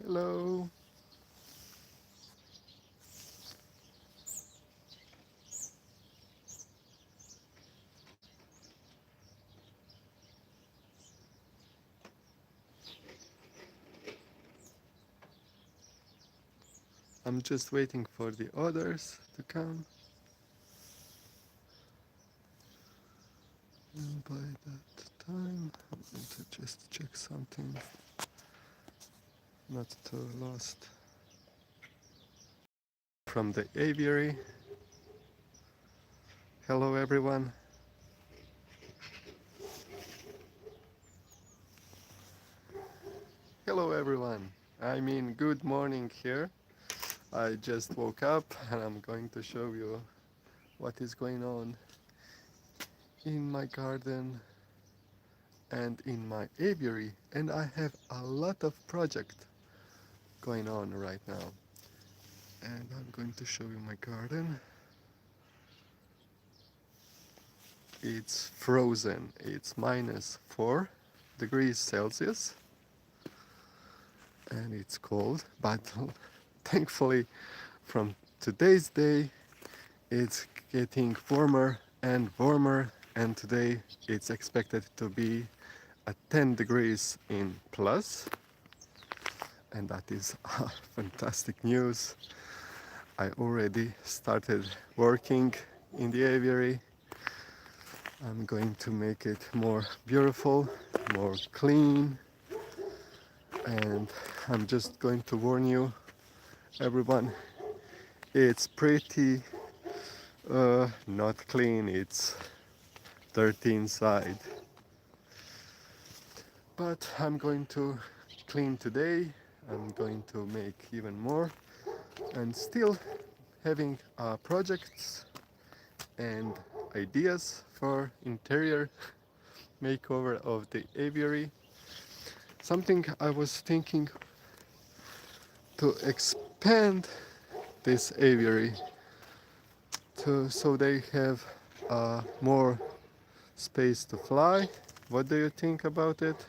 Hello. I'm just waiting for the others to come. And by that time, I'm going to just check something not too lost. From the Aviary. Hello everyone. Hello everyone. I mean good morning here. I just woke up and I'm going to show you what is going on in my garden and in my aviary, and I have a lot of project going on right now, and I'm going to show you my garden. It's frozen, it's -4 degrees Celsius and it's cold, but thankfully from today's day it's getting warmer and warmer, and today it's expected to be at 10 degrees in plus, and that is fantastic news. I already started working in the aviary. I'm going to make it more beautiful, more clean, and I'm just going to warn you everyone, it's pretty not clean, it's dirty inside. But I'm going to clean today, I'm going to make even more, and still having projects and ideas for interior makeover of the aviary. Something I was thinking to expand this aviary so they have more space to fly. What do you think about it?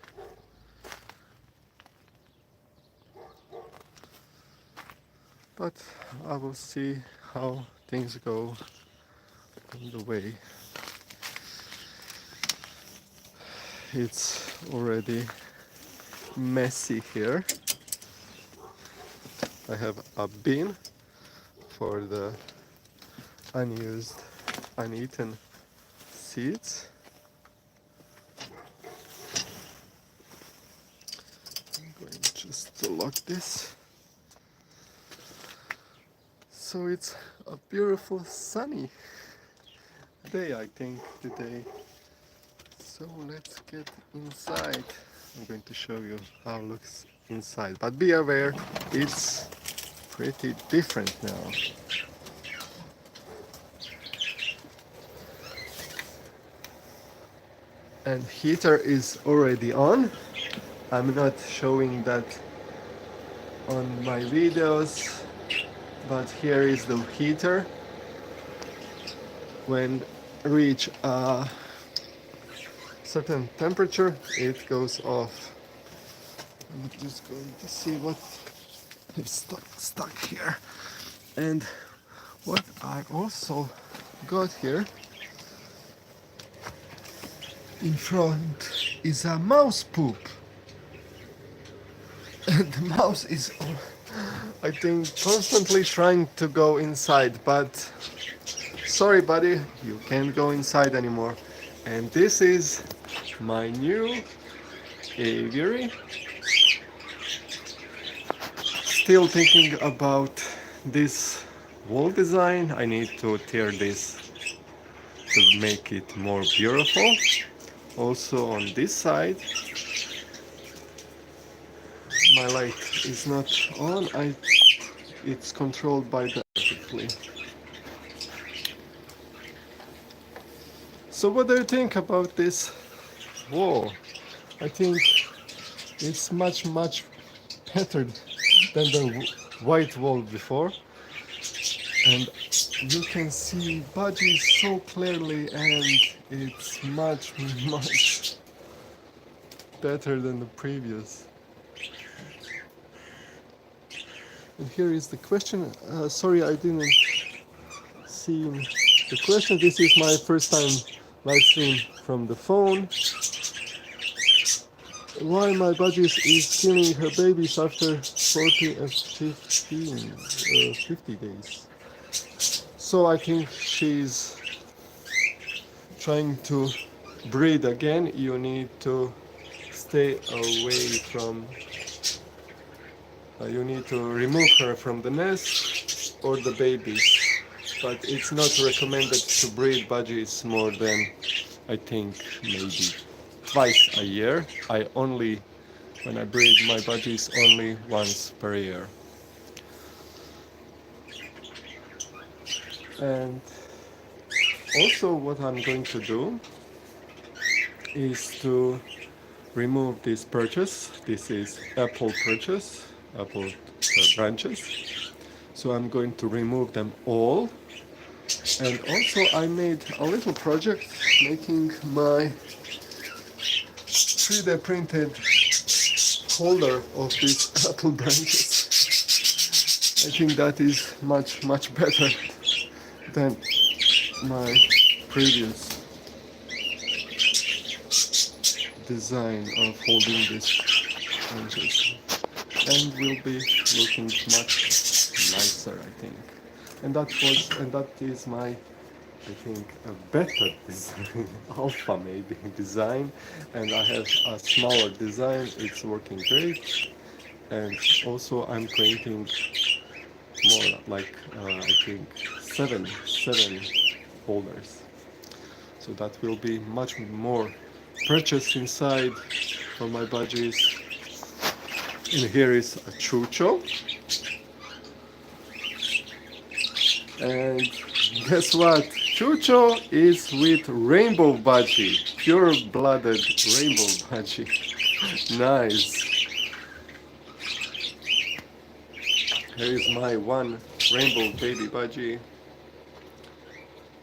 But I will see how things go on the way. It's already messy here. I have a bin for the unused, uneaten seeds. I'm going just to lock this. So it's a beautiful sunny day, I think, today. So let's get inside. I'm going to show you how it looks inside, but be aware, it's pretty different now. And heater is already on. I'm not showing that on my videos, but here is the heater. When reach a certain temperature, it goes off. I'm just going to see what is stuck here. And what I also got here in front is a mouse poop. And the mouse is, I think, constantly trying to go inside, but sorry buddy, you can't go inside anymore. And this is my new aviary. Still thinking about this wall design. I need to tear this to make it more beautiful. Also on this side, my light is not on. It's controlled by the perfectly. So what do you think about this wall? I think it's much better than the white wall before, and you can see Budgie so clearly, and it's much better than the previous. And here is the question. Sorry, I didn't see the question. This is my first time live stream from the phone. Why my budgies is killing her babies after 40 and 50 days? So I think she's trying to breed again. You need to stay away from you need to remove her from the nest or the babies, but it's not recommended to breed budgies more than, I think, maybe twice a year. When I breed my budgies, only once per year. And also what I'm going to do is to remove this purchase. This is apple purchase, apple branches. So I'm going to remove them all. And also I made a little project making my 3D printed holder of these apple branches. I think that is much better than my previous design of holding these branches, and will be looking much nicer, I think. And that is my, I think, a better design, alpha maybe design, and I have a smaller design. It's working great, and also I'm creating more like I think seven holders. So that will be much more purchase inside for my budgies. And here is a chucho. And guess what? Chucho is with rainbow budgie, pure-blooded rainbow budgie. Nice. Here is my one rainbow baby budgie.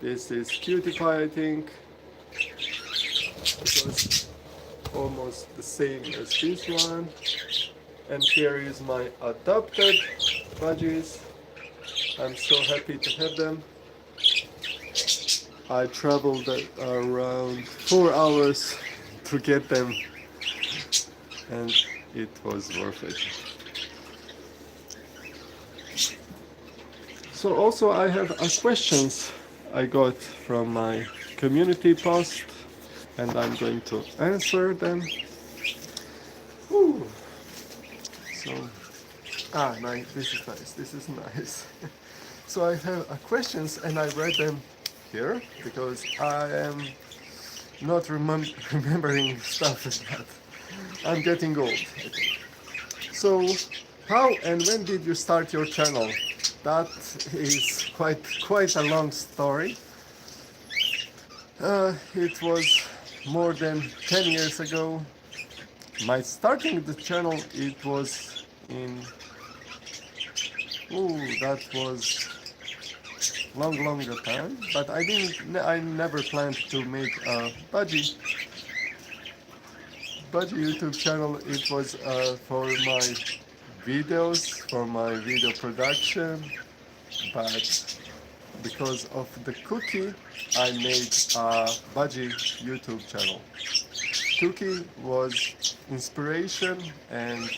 This is cutie pie, I think. It was almost the same as this one. And here is my adopted budgies. I'm so happy to have them. I traveled around 4 hours to get them, and it was worth it. So also I have questions I got from my community post, and I'm going to answer them. Ooh. So, nice. This is nice. This is nice. So I have questions, and I read them here because I am not remembering stuff like that. I'm getting old, I think. So, how and when did you start your channel? That is quite a long story. It was more than 10 years ago. My starting the channel, it was in, that was longer time, but I never planned to make a Budgie YouTube channel. It was for my videos, for my video production, but because of the cookie, I made a Budgie YouTube channel. Cookie was inspiration and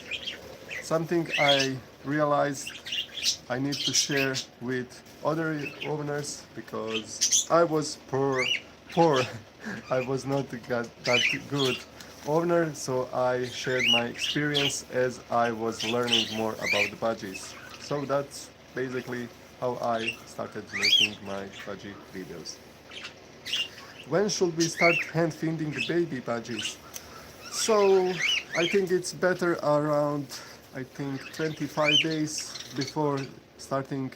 something I realized I need to share with other owners, because I was poor. I was not that good owner, so I shared my experience as I was learning more about the budgies. So that's basically how I started making my budgie videos. When should we start hand feeding the baby budgies? So I think it's better around, 25 days before starting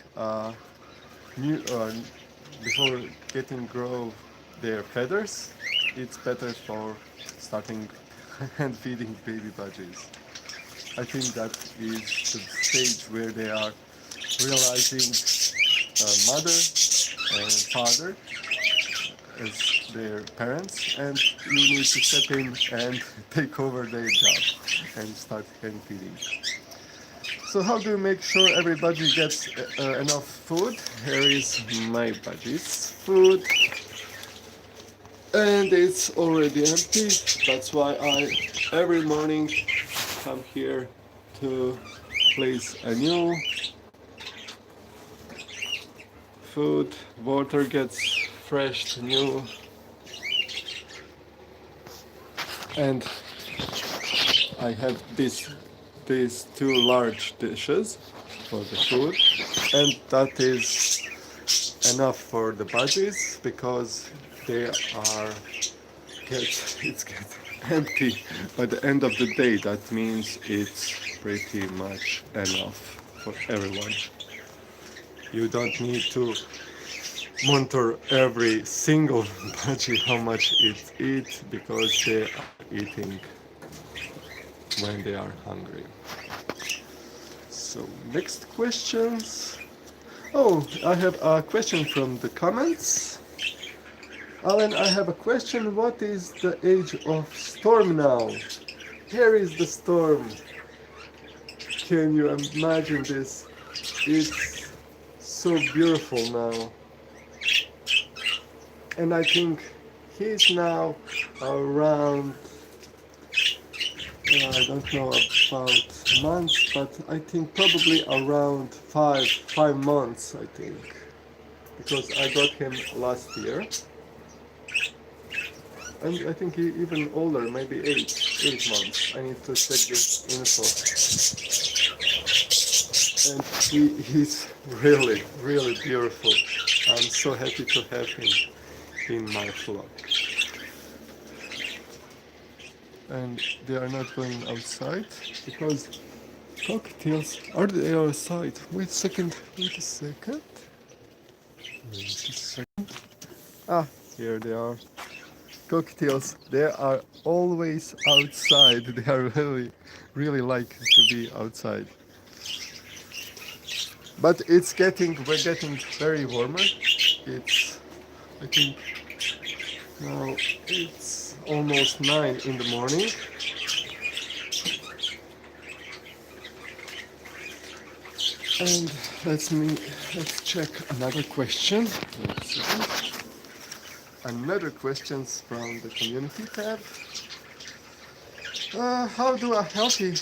before getting grow their feathers. It's better for starting hand feeding baby budgies. I think that is the stage where they are realizing mother and father as their parents, and you need to step in and take over their job and start hand feeding. So how do you make sure everybody gets enough food? Here is my Budgies food, and it's already empty. That's why I every morning come here to place a new food. Water gets fresh, new, and I have these two large dishes for the food, and that is enough for the Budgies because they are it's get empty by the end of the day. That means it's pretty much enough for everyone. You don't need to monitor every single Budgie how much it eats because they are eating when they are hungry. So next questions. Oh, I have a question from the comments. Alan, I have a question. What is the age of storm now? Here is the storm. Can you imagine this? It's so beautiful now. And I think he's now around, I don't know about months, but I think probably around five months, I think. Because I got him last year. And I think he even older, maybe eight months. I need to check this info. And he's really, really beautiful. I'm so happy to have him in my flock. And they are not going outside because cocktails are they outside. Wait a second. Ah, here they are. Cocktails, they are always outside. They are really like to be outside. But we're getting very warmer. It's, I think now it's almost 9 in the morning. And let's check another question. Another questions from the community tab. How do a healthy,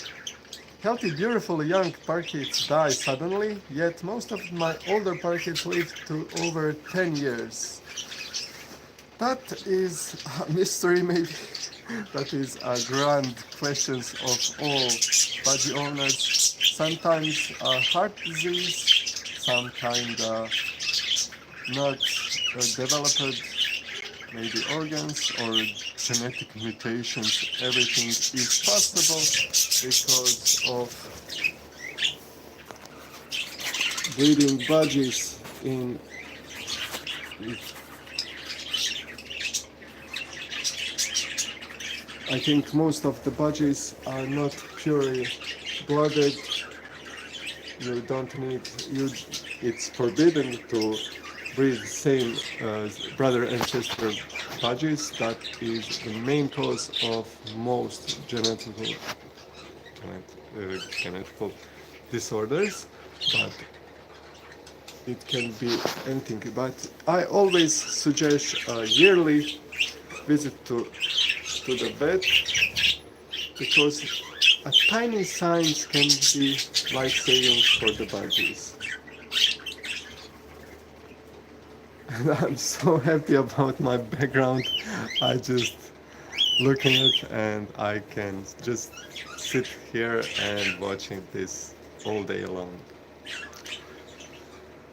beautiful young parakeets die suddenly? Yet most of my older parakeets live to over 10 years. That is a mystery, maybe. That is a grand questions of all Budgie owners. Sometimes a heart disease, some kind of not developed maybe organs or genetic mutations. Everything is possible because of breeding Budgies in I think most of the Budgies are not purely blooded. You don't need it's forbidden to breed the same brother and sister Budgies. That is the main cause of most genetical disorders, but it can be anything. But I always suggest a yearly visit to the vet because a tiny signs can be life-saving for the Budgies. And I'm so happy about my background. I just looking at and I can just sit here and watching this all day long.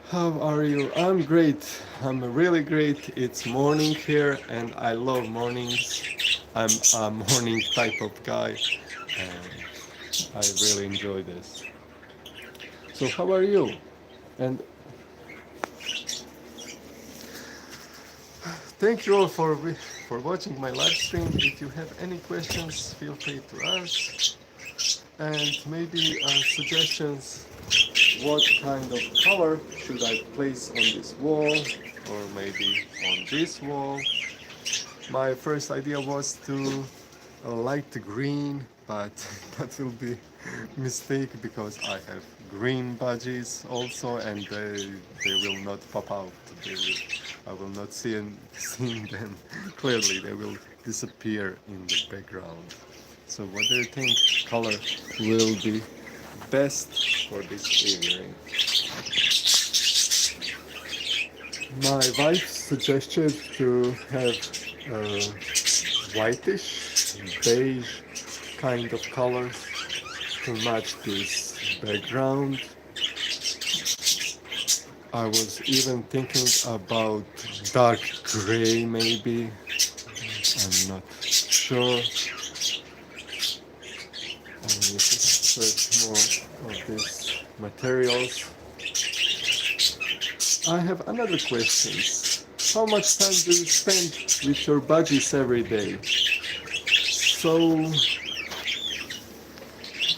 How are you? I'm great. I'm really great. It's morning here and I love mornings. I'm a morning type of guy and I really enjoy this. So how are you? And thank you all for watching my live stream. If you have any questions, feel free to ask. And maybe suggestions, what kind of color should I place on this wall or maybe on this wall. My first idea was to light green but that will be mistake because I have green budgies also, and they will not pop out. I will not see them clearly. They will disappear in the background. So what do you think color will be best for this evening? My wife suggested to have a whitish, beige kind of colors to match this background. I was even thinking about dark gray maybe. I'm not sure. I need to search more of these materials. I have another question. How much time do you spend with your budgies every day? So,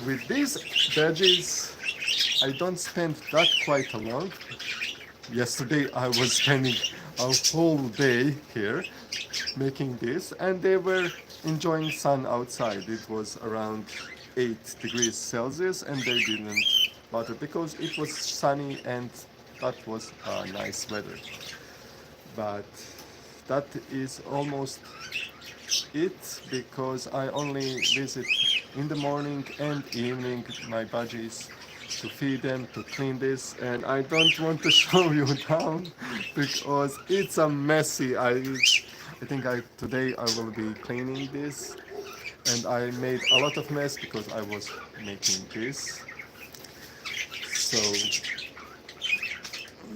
with these budgies, I don't spend that quite a long. Yesterday I was spending a whole day here making this, and they were enjoying sun outside. It was around 8 degrees Celsius, and they didn't bother because it was sunny and that was nice weather. But that is almost it because I only visit in the morning and evening my budgies to feed them, to clean this, and I don't want to show you down because it's a messy. I think today I will be cleaning this, and I made a lot of mess because I was making this. So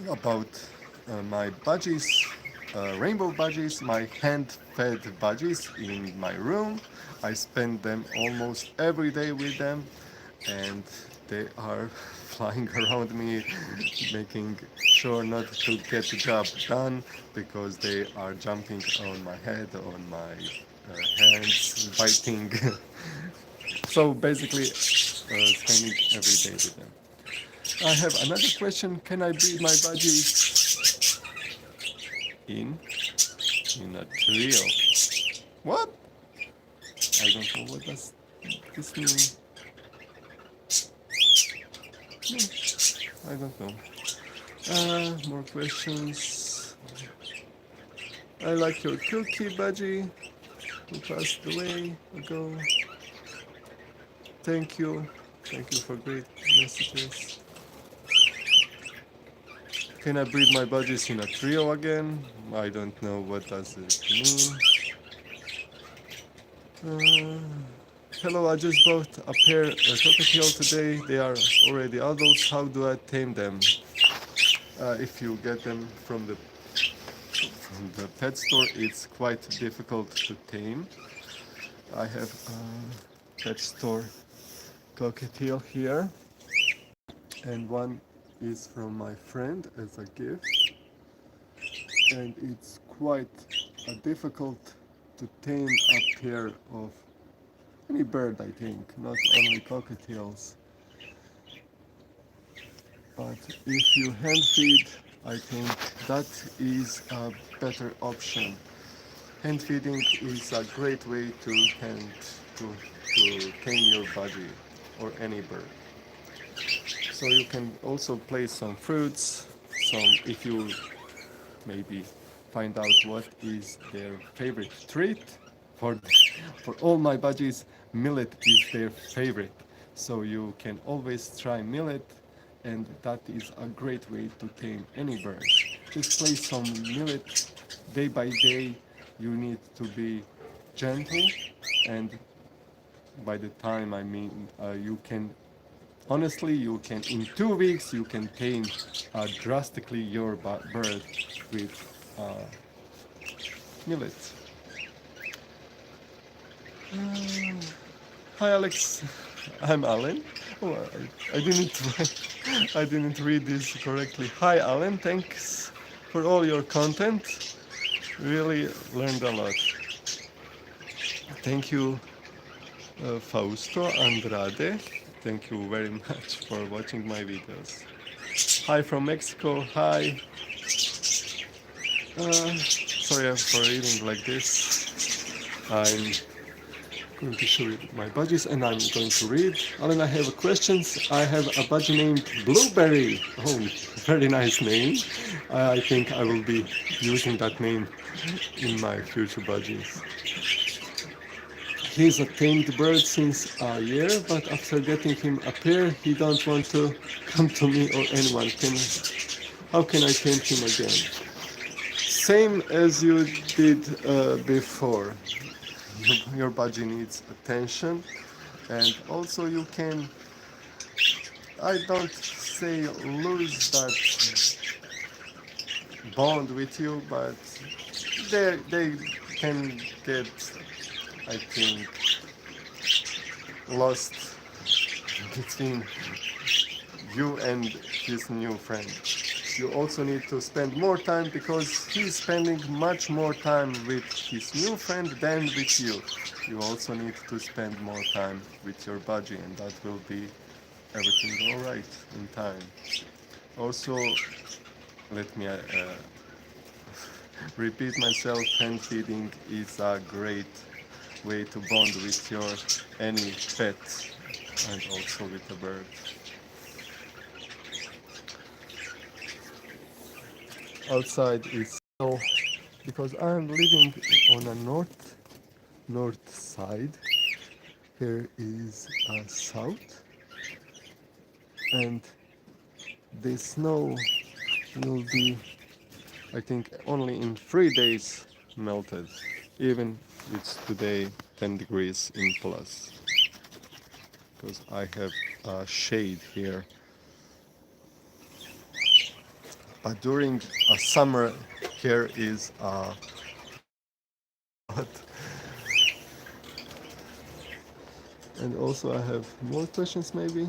about my budgies, rainbow budgies, my hand-fed budgies in my room. I spend them almost every day with them, and they are flying around me, making sure not to get the job done because they are jumping on my head, on my hands, biting. So basically, spending every day with them. I have another question. Can I breed my budgies in a trio? What? I don't know what does this mean. I don't know. More questions. I like your cookie, Budgie, who passed away ago. Thank you. Thank you for great messages. Can I breed my budgies in a trio again? I don't know what does it mean. Hello, I just bought a pair of cockatiel today. They are already adults. How do I tame them? If you get them from the pet store, it's quite difficult to tame. I have a pet store cockatiel here, and one is from my friend as a gift, and it's quite difficult to tame a pair of any bird, I think, not only cockatiels. But if you hand feed, I think that is a better option. Hand feeding is a great way to tame your budgie or any bird. So you can also place some fruits, if you maybe find out what is their favorite treat. For all my budgies, millet is their favorite. So you can always try millet, and that is a great way to tame any bird. Just place some millet day by day. You need to be gentle, and by the time you can honestly, you can in 2 weeks you can tame drastically your bird with millet. Hi Alex, I'm Alan. Oh, I didn't read this correctly. Hi Alan, thanks for all your content. Really learned a lot. Thank you, Fausto Andrade. Thank you very much for watching my videos. Hi from Mexico. Hi. Sorry for reading like this. I'm going to show you my budgies, and I'm going to read. Alan, I have questions. I have a budgie named Blueberry. Oh, very nice name. I think I will be using that name in my future budgies. He's a tamed bird since a year, but after getting him a pair, he don't want to come to me or anyone. How can I tame him again? Same as you did before. Your budgie needs attention, and also you can, I don't say lose that bond with you, but they can get, I think, lost between you and his new friend. You also need to spend more time because he's spending much more time with his new friend than with you. You also need to spend more time with your budgie, and that will be everything alright in time. Also, let me repeat myself, hand feeding is a great way to bond with your any pet and also with the bird. Outside is snow because I'm living on a north side. Here is a south, and the snow will be, I think, only in 3 days melted, even it's today 10 degrees in plus, because I have a shade here. But during a summer, here is a hot. And also I have more questions maybe.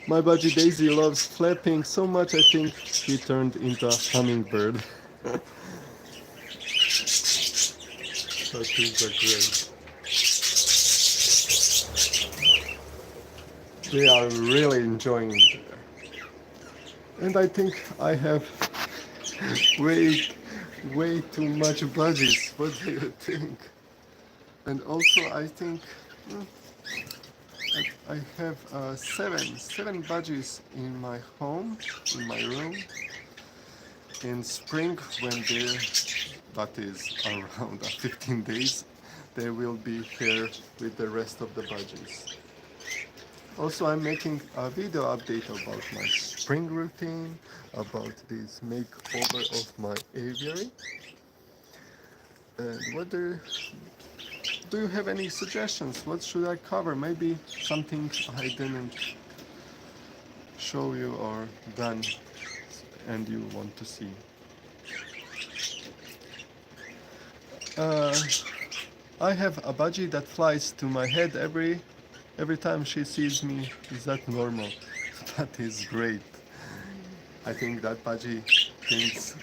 My budgie Daisy loves flapping so much I think he turned into a hummingbird. That is a great. They are really enjoying it. And I think I have way too much budgies. What do you think? And also I think I have seven budgies in my home, in my room. In spring, when that is around 15 days, they will be here with the rest of the budgies. Also, I'm making a video update about my spring routine, about this makeover of my aviary. And do you have any suggestions? What should I cover? Maybe something I didn't show you or done and you want to see. I have a budgie that flies to my head every time she sees me. Is that normal? That is great. I think that budgie thinks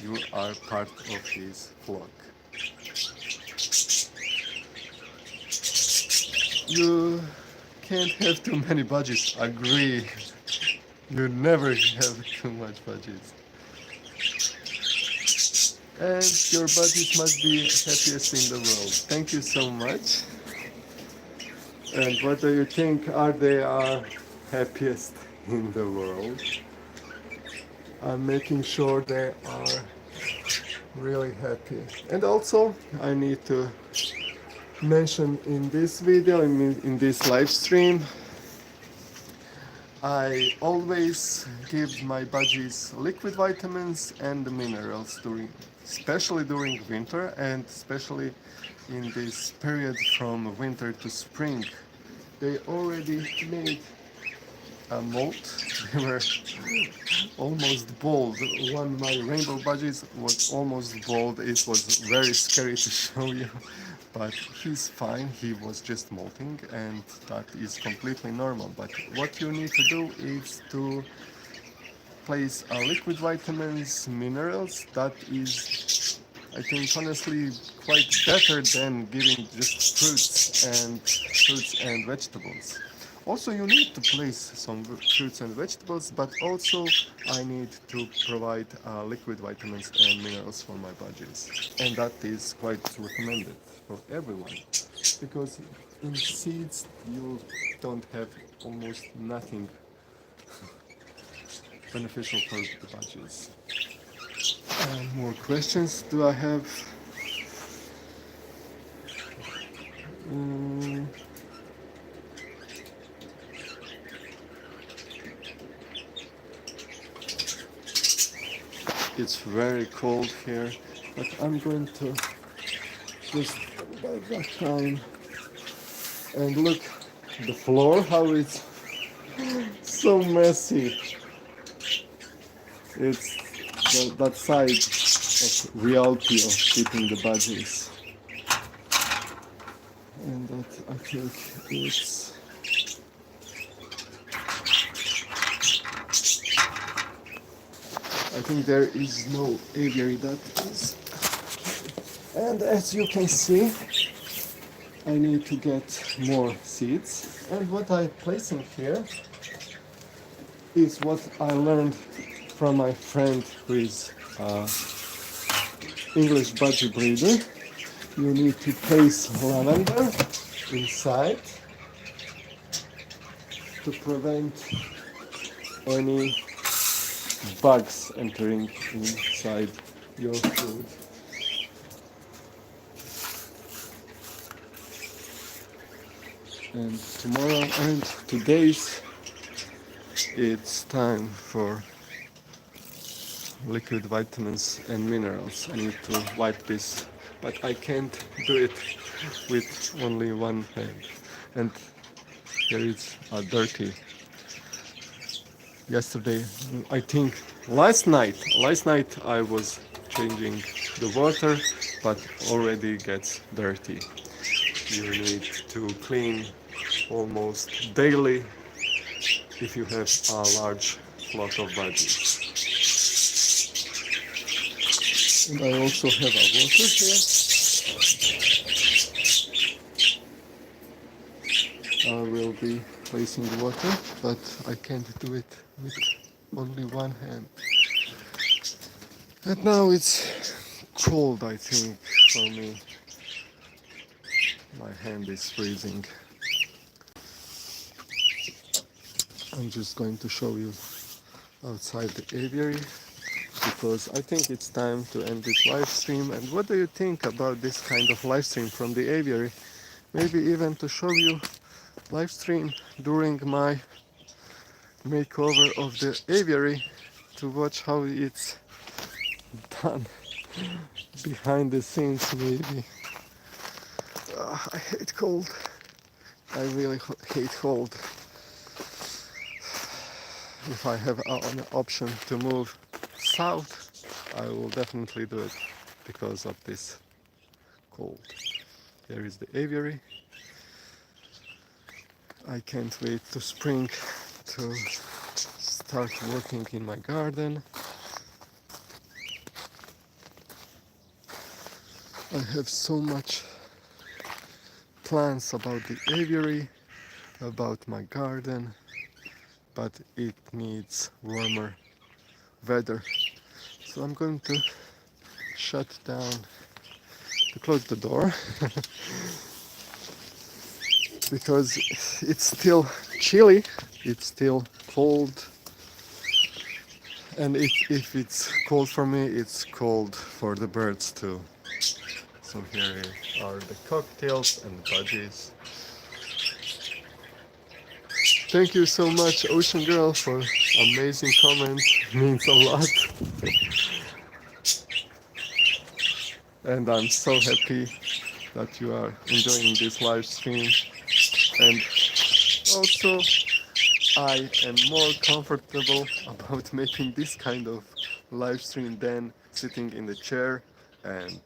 you are part of his flock. You can't have too many budgies. Agree. You never have too much budgies. And your budgies must be happiest in the world. Thank you so much. And what do you think are they are happiest in the world? I'm making sure they are really happy. And also, I need to mention in this video, in this live stream, I always give my budgies liquid vitamins and minerals especially during winter, and especially in this period from winter to spring. They already made a molt. They were almost bald. One of my rainbow budgies was almost bald. It was very scary to show you, but he's fine. He was just molting, and that is completely normal. But what you need to do is to place liquid vitamins, minerals. That is, I think, honestly quite better than giving just fruits and vegetables. Also, you need to place some fruits and vegetables, but also I need to provide liquid vitamins and minerals for my budgies. And that is quite recommended for everyone, because in seeds you don't have almost nothing beneficial for the budgies. And more questions do I have? Mm, it's very cold here, but I'm going to just buy that time and look the floor, how it's so messy. It's that side of reality of keeping the budgies. And that I think it's I think there is no aviary that is. And as you can see, I need to get more seeds. And what I place in here is what I learned from my friend who is English budgie breeder. You need to place lavender inside to prevent any bugs entering inside your food. And tomorrow and today's it's time for liquid vitamins and minerals. I need to wipe this, but I can't do it with only one hand. And here it's dirty. Yesterday, I think last night I was changing the water, but already gets dirty. You need to clean almost daily if you have a large flock of budgies. And I also have a water here. I will be placing water, but I can't do it with only one hand. And now it's cold, I think, for me. My hand is freezing. I'm just going to show you outside the aviary, because I think it's time to end this live stream. And what do you think about this kind of live stream from the aviary? Maybe even to show you live stream during my makeover of the aviary, to watch how it's done behind the scenes maybe. I hate cold. I really hate cold. If I have an option to move south, I will definitely do it because of this cold. Here is the aviary. I can't wait to spring to start working in my garden. I have so much plans about the aviary, about my garden, but it needs warmer weather. So I'm going to shut down, to close the door, because it's still chilly, it's still cold, and if it's cold for me, it's cold for the birds too. So here are the cocktails and the budgies. Thank you so much, Ocean Girl, for amazing comments. Means a lot. And I'm so happy that you are enjoying this live stream. And also, I am more comfortable about making this kind of live stream than sitting in the chair and,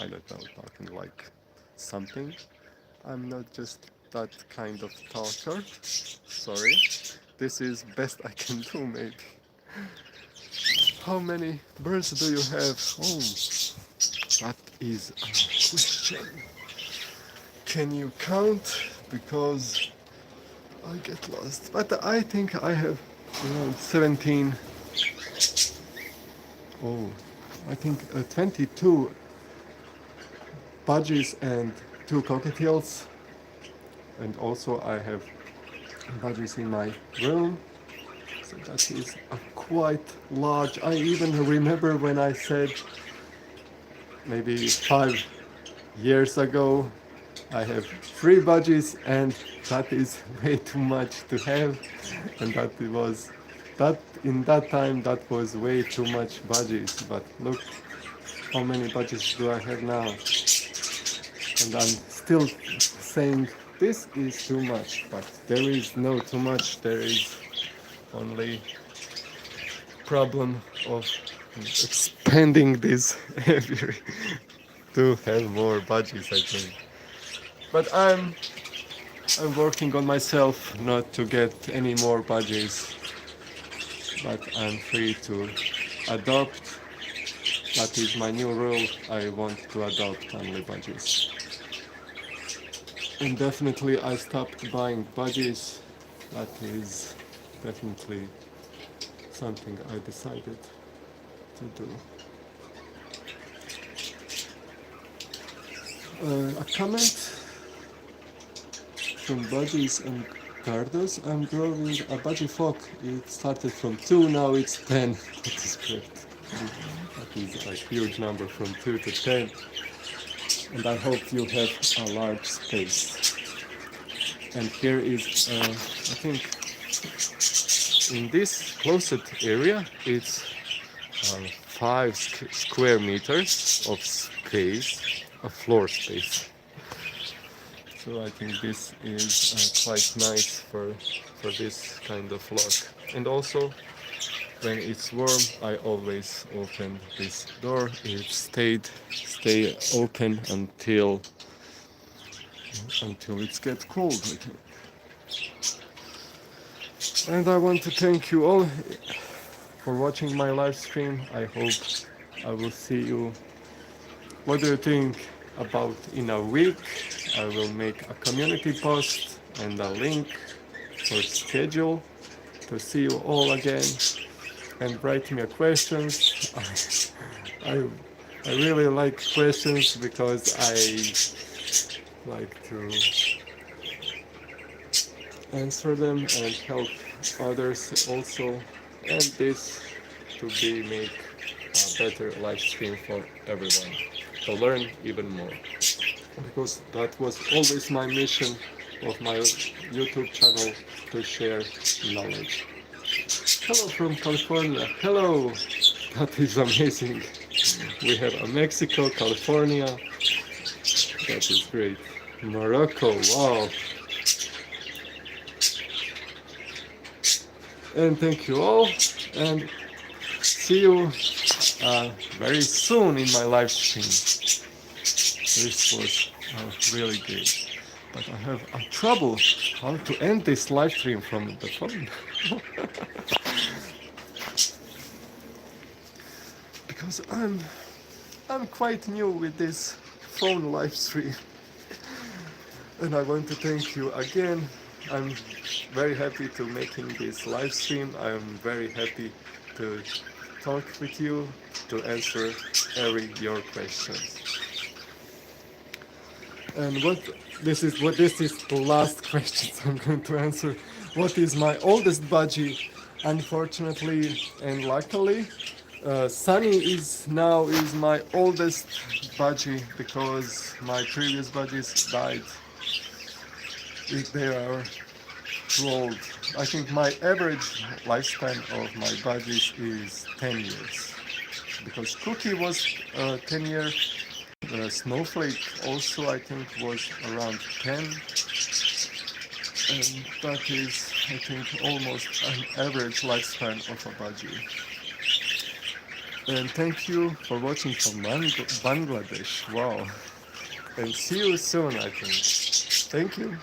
I don't know, talking like something. I'm not just that kind of talker. Sorry. This is best I can do, maybe. How many birds do you have? Oh, that is a question. Can you count? Because I get lost. But I think I have around 17. Oh, I think 22 budgies and 2 cockatiels. And also I have budgies in my room. So that is a quite large. I even remember when I said maybe 5 years ago I have 3 budgies, and that is way too much to have, and that in that time that was way too much budgies. But look how many budgies do I have now, and I'm still saying this is too much, but there is no too much, there is only problem of expanding this aviary to have more budgies, I think. But I'm working on myself not to get any more budgies, but I'm free to adopt. That is my new rule. I want to adopt only budgies. And definitely I stopped buying budgies. That is definitely something I decided to do. A comment from Budgies and Cardos. I'm growing a budgie flock. It started from 2, now it's 10. That is great. That is a huge number, from 2 to 10. And I hope you have a large space. And here is, I think, in this closet area, it's 5 square meters of space, of floor space. So I think this is quite nice for this kind of flock. And also, when it's warm, I always open this door. It stay open until it gets cold, I think. And I want to thank you all for watching my live stream. I hope I will see you. What do you think about in a week? I will make a community post and a link for schedule to see you all again, and write me a questions. I really like questions because I like to answer them and help others also, and this to be make a better live stream for everyone, to learn even more, because that was always my mission of my YouTube channel, to share knowledge. Hello from California. Hello. That is amazing. We have a Mexico, California. That is great. Morocco. Wow. And thank you all, and see you very soon in my live stream. This was really good, but I have a trouble how to end this live stream from the phone. Because I'm quite new with this phone live stream. And I want to thank you again. I'm very happy to making this live stream. I'm very happy to talk with you, to answer every your questions. And this is the last question I'm going to answer. What is my oldest budgie? Unfortunately and luckily, Sunny is my oldest budgie, because my previous budgies died. They are too old. I think my average lifespan of my budgies is 10 years. Because Cookie was 10 years. Snowflake also, I think, was around 10. And that is, I think, almost an average lifespan of a budgie. And thank you for watching from Bangladesh. Wow. And see you soon, I think. Thank you.